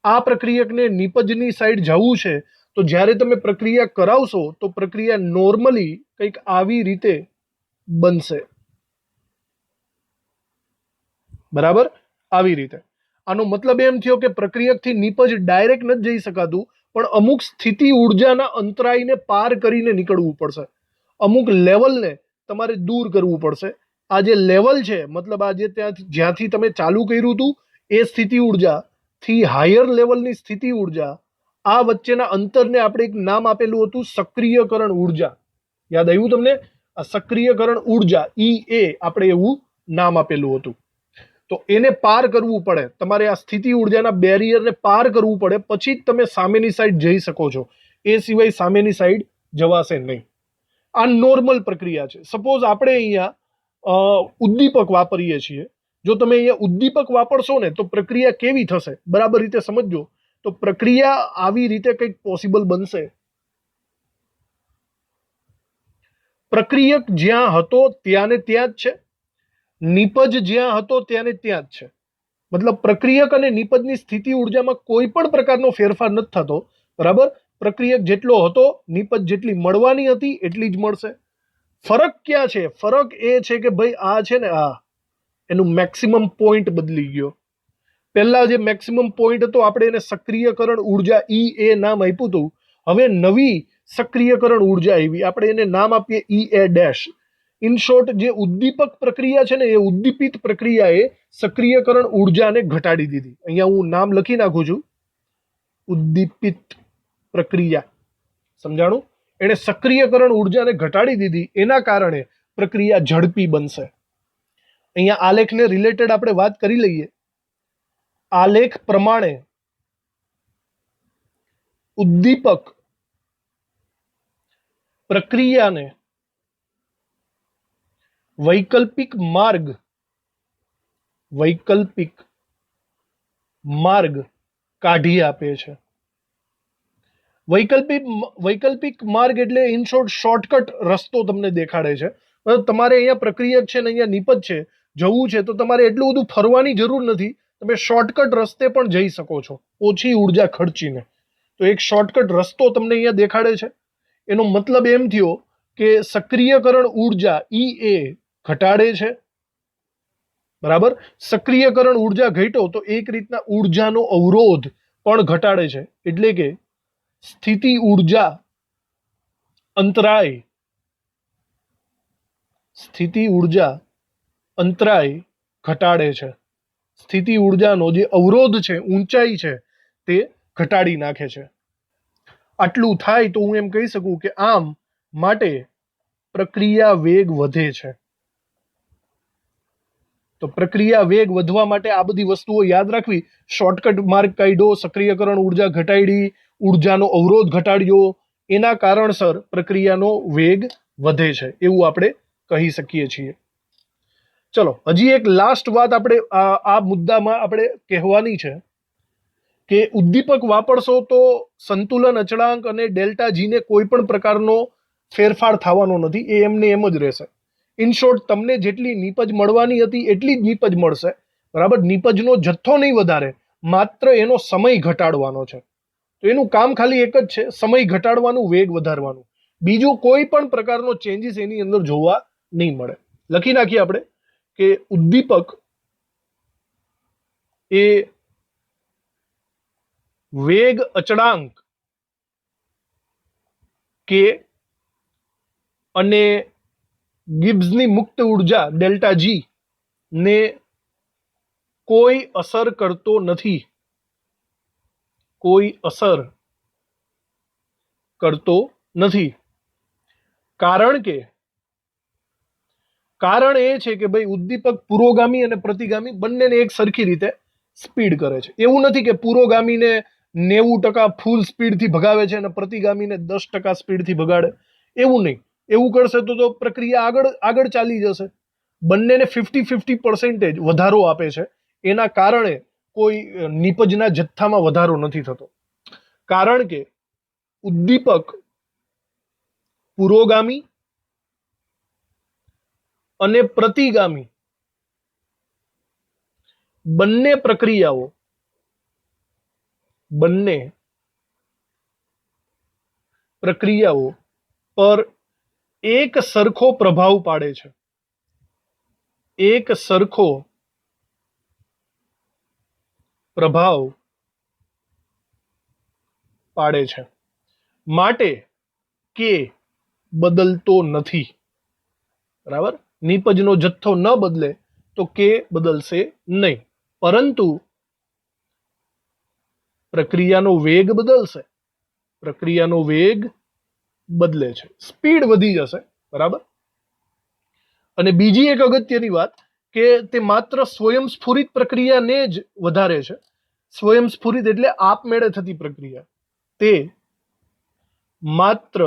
આ પ્રક્રિયકને નિપજની સાઈડ જવું છે, તો જ્યારે તમે પ્રક્રિયા કરાવશો તો પ્રક્રિયા નોર્મલી કંઈક આવી રીતે બનશે, બરાબર, આવી રીતે. આનો મતલબ એમ થયો કે પ્રક્રિયકથી નિપજ ડાયરેક્ટ નથી જઈ શકાતું, પણ અમુક સ્થિતિ ઉર્જાના અંતરાયને પાર કરીને નીકળવું પડશે. અમુક લેવલને તમારે દૂર કરવું પડશે. આ જે લેવલ છે, મતલબ આ જે જ્યાંથી તમે ચાલુ કર્યું હતું એ સ્થિતિ ઉર્જાથી હાયર લેવલની સ્થિતિ ઉર્જા, આ વચ્ચેના અંતરને આપણે એક નામ આપેલું હતું સક્રિયકરણ ઉર્જા. યાદ આવ્યું તમને? આ સક્રિયકરણ ઉર્જા EA આપણે એવું નામ આપેલું હતું. તો એને પાર કરવું પડે તમારે, આ સ્થિતિ ઉર્જાના બેરિયરને પાર કરવું પડે, પછી જ તમે સામેની સાઈડ જઈ શકો છો. એ સિવાય સામેની સાઈડ જવાશે નહીં. આ નોર્મલ પ્રક્રિયા છે. સપોઝ આપણે અહીંયા ઉદ્દીપક વાપરીએ છીએ. જો તમે અહીંયા ઉદ્દીપક વાપરશો ને તો પ્રક્રિયા કેવી થશે બરાબર રીતે સમજજો. તો પ્રક્રિયા આવી રીતે કંઈક પોસિબલ બનશે. પ્રક્રિયક જ્યાં હતો ત્યાં ને ત્યાં જ છે, નિપજ જ્યાં હતો ત્યાં ને ત્યાં જ છે. મતલબ પ્રક્રિયક અને નિપજની સ્થિતિ ઉર્જામાં કોઈ પણ પ્રકારનો ફેરફાર નથી થતો, બરાબર. પ્રક્રિયક જેટલો હતો નિપજ જેટલી મળવાની હતી એટલી જ મળશે. ફરક ક્યાં છે? ફરક એ છે કે ભાઈ આ છે ને, આ એનું મેક્સિમમ પોઈન્ટ બદલી ગયો. પહેલા જે મેક્સિમમ પોઈન્ટ હતો આપણે એને સક્રિયકરણ ઉર્જા EA નામ આપ્યું હતું. હવે નવી સક્રિયકરણ ઉર્જા આવી, આપણે એને નામ આપીએ EA'. ઇન શોર્ટ, જે ઉદ્દીપક પ્રક્રિયા છે ને એ ઉદ્દીપિત પ્રક્રિયાએ સક્રિયકરણ ઉર્જાને ઘટાડી દીધી. અહીંયા હું નામ લખી નાખું છું, ઉદ્દીપિત પ્રક્રિયા. સમજાણું? એને સક્રિયકરણ ઉર્જાને ઘટાડી દીધી, એના કારણે પ્રક્રિયા ઝડપી બનશે. અહીંયા આલેખને રિલેટેડ આપણે વાત કરી લઈએ. આલેખ પ્રમાણે ઉદ્દીપક પ્રક્રિયાને વૈકલ્પિક માર્ગ કાઢી આપે છે. વૈકલ્પિક માર્ગ એટલે ઇન શોર્ટકટ રસ્તો તમને દેખાડે છે. મતલબ તમારે અહીંયા પ્રક્રિયક છે ને અહીંયા નિપજ છે, જવું છે તો તમારે એટલું બધું ફરવાની જરૂર નથી. તમે શોર્ટકટ રસ્તે પણ જઈ શકો છો ઓછી ઉર્જા ખર્ચીને. તો એક શોર્ટકટ રસ્તો તમને અહીંયા દેખાડે છે. એનો મતલબ એમ થયો કે સક્રિયકરણ ઉર્જા એ ઘટાડે છે. બરાબર, સક્રિયકરણ ઉર્જા ઘટ્યો તો એક રીતના ઉર્જાનો અવરોધ પણ ઘટાડે છે. એટલે કે સ્થિતિ ઉર્જા અંતરાય ઘટાડે છે. સ્થિતિ ઉર્જાનો જે અવરોધ છે, ઊંચાઈ છે, તે ઘટાડી નાખે છે. આટલું થાય તો હું એમ કહી શકું કે આમ માટે પ્રક્રિયા વેગ વધે છે. તો પ્રક્રિયા વેગ વધવા માટે આ બધી વસ્તુઓ યાદ રાખવી. શોર્ટકટ માર્ગ કાઢ્યો, સક્રિયકરણ ઉર્જા ઘટાડી, ઉર્જાનો અવરોધ ઘટાડ્યો, એના કારણસર પ્રક્રિયાનો વેગ વધે છે એવું આપણે કહી શકીએ છીએ. ચલો હજી એક લાસ્ટ વાત આપણે આ મુદ્દામાં આપણે કહેવાની છે કે ઉદ્દીપક વાપરશો તો સંતુલન અચળાંક અને ડેલ્ટા જીને કોઈ પણ પ્રકારનો ફેરફાર થવાનો નથી, એ એમને એમ જ રહેશે. ઇન શોર્ટ તમને જેટલી નીપજ મળવાની હતી એટલી જ નીપજ મળશે. બરાબર, નીપજનો જથ્થો નહીં વધારે, માત્ર એનો સમય ઘટાડવાનો છે. તો એનું કામ ખાલી એક જ છે, સમય ઘટાડવાનું, વેગ વધારવાનું. બીજું કોઈ પણ પ્રકારનો ચેન્જીસ એની અંદર જોવા નહીં મળે. લખી નાખીએ આપણે કે ઉદ્દીપક એ વેગ અચળાંક કે અને ગિબ્સની મુક્ત ઉર્જા ડેલ્ટા જી ને કોઈ અસર કરતો નથી. કારણ એ છે કે ભાઈ ઉદ્દીપક પુરોગામી અને પ્રતિગામી બંનેને એક સરખી રીતે સ્પીડ કરે છે. એવું નથી કે પુરોગામીને 90% ફૂલ સ્પીડથી ભગાવે છે અને પ્રતિગામીને 10% સ્પીડથી ભગાડે. એવું નહીં. એવું કરશે તો પ્રક્રિયા આગળ ચાલી જશે. બંનેને 50-50% વધારો આપે છે. એના કારણે કોઈ નીપજના જથ્થામાં વધારો નથી થતો. કારણ કે ઉદ્દીપક પુરોગામી અને પ્રતિગામી બંને પ્રક્રિયાઓ પર એક સરખો પ્રભાવ પાડે છે. માટે કે બદલતો નથી. બરાબર, નીપજનો જથ્થો ન બદલે તો કે બદલશે નહીં, પરંતુ પ્રક્રિયાનો વેગ બદલશે. પ્રક્રિયાનો વેગ બદલે છે, સ્પીડ વધી જશે. બરાબર. અને બીજી એક અગત્યની વાત કે તે માત્ર સ્વયંસ્ફુરિત પ્રક્રિયાને જ વધારે છે. સ્વયંસ્ફુરિત એટલે આપમેળે થતી પ્રક્રિયા. તે માત્ર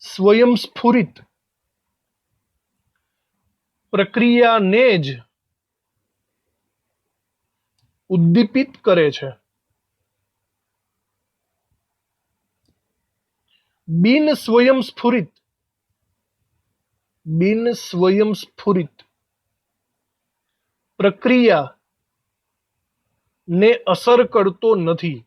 સ્વયંસ્ફુરિત પ્રક્રિયાને જ ઉદ્દીપિત કરે છે. બિન સ્વયંસ્ફુરિત પ્રક્રિયાને અસર કરતો નથી.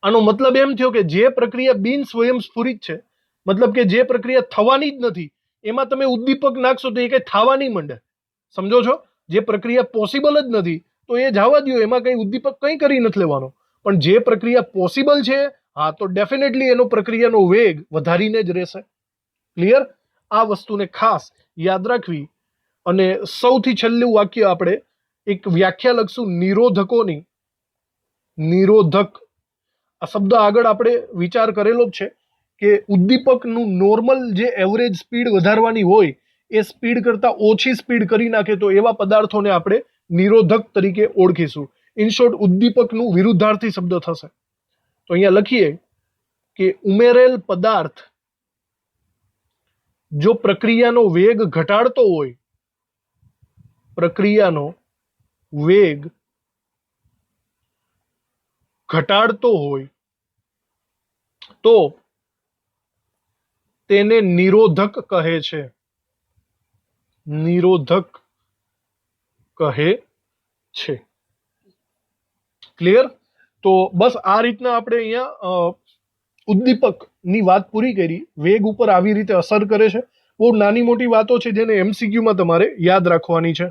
આનો મતલબ એમ થયો કે જે પ્રક્રિયા બિન સ્વયંસ્ફુરિત છે, મતલબ કે જે પ્રક્રિયા થવાની જ નથી, એમાં તમે ઉદ્દીપક નાખશો તો એ કઈ થવા નહીં માંડે. સમજો છો? જે પ્રક્રિયા પોસિબલ જ નથી તો એ જવા દો, એમાં કઈ ઉદ્દીપક કંઈ કરી નથી લેવાનો. પણ જે પ્રક્રિયા પોસિબલ છે, હા, તો ડેફિનેટલી એનો પ્રક્રિયાનો વેગ વધારીને જ રહેશે. ક્લિયર? આ વસ્તુને ખાસ યાદ રાખવી. અને સૌથી છેલ્લું વાક્ય આપણે એક વ્યાખ્યા લખશું નિરોધકોની. નિરોધક આ શબ્દ આગળ આપણે વિચાર કરેલો જ છે કે ઉદ્દીપકનું નોર્મલ જે એવરેજ સ્પીડ વધારવાની હોય એ સ્પીડ કરતાં ઓછી સ્પીડ કરી નાખે તો એવા પદાર્થોને આપણે નિરોધક તરીકે ઓળખીશું. ઇન શોર્ટ ઉદ્દીપકનું વિરુદ્ધાર્થી શબ્દ થશે. તો અહીંયા લખીએ કે ઉમેરેલ પદાર્થ જો પ્રક્રિયાનો વેગ ઘટાડતો હોય, પ્રક્રિયાનો વેગ ઘટાડતો હોય તો તેને નિરોધક કહે છે. નિરોધક કહે છે. ક્લિયર? તો બસ આ રીતના આપણે અહીંયા ઉદ્દીપકની વાત પૂરી કરી. વેગ ઉપર આવી રીતે અસર કરે છે. બહુ નાની મોટી વાતો છે જેને MCQ માં તમારે યાદ રાખવાની છે.